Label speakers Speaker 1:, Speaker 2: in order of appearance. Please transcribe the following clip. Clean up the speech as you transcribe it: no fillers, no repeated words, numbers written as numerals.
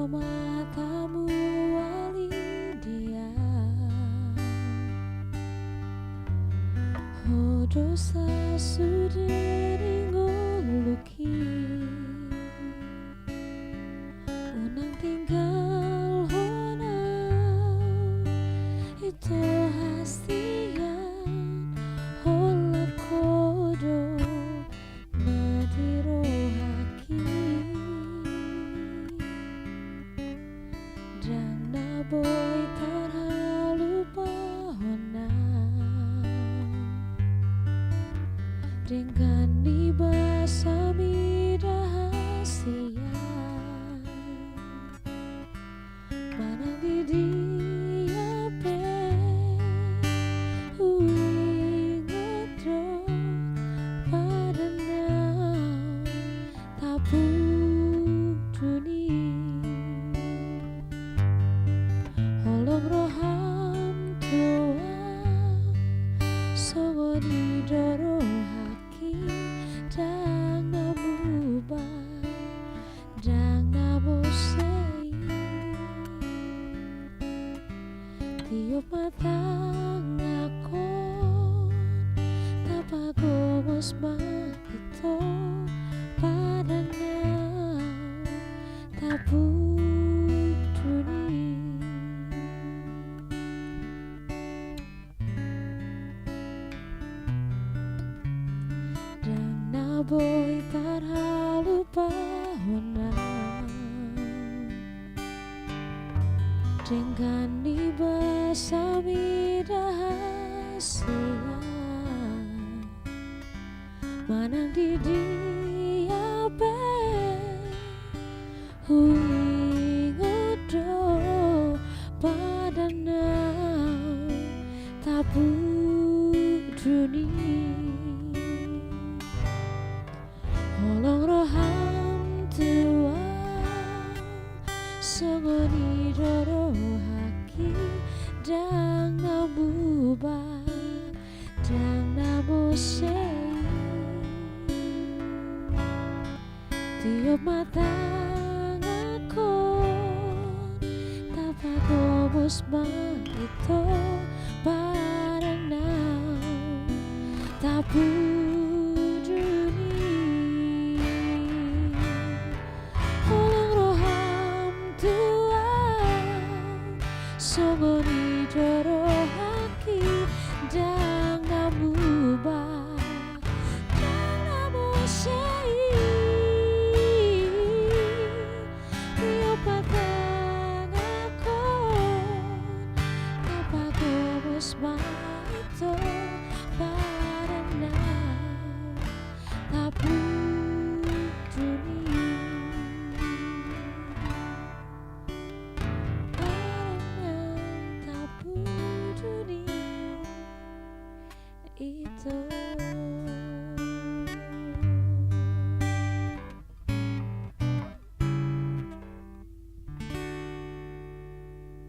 Speaker 1: matamu wali dia. Oh dosa sudah ningguluki, unang tinggal honau itu hastian holak kodo nadiro haki dan naboy terhalupa honau dengan dibasami rahasia mana di dia pe uingodro pada nau tabung duni holong roham tua songo didoro dang namuba dang nabosei tiup mata ngakon tapagomos itu pada nau tabung duni boy terhalupa honau dengan dibasami rahasia mana di dia pe huingodo pada nau tabu dunia holong roham tua songo nidoro haki dang namuba dang namosei tiup mata ngakon tapagomos itu barang nau tabu songo nidoro haki dang namuba dang namosei tiup mata ngakon tapagomos itu barang nau tabu dunia itu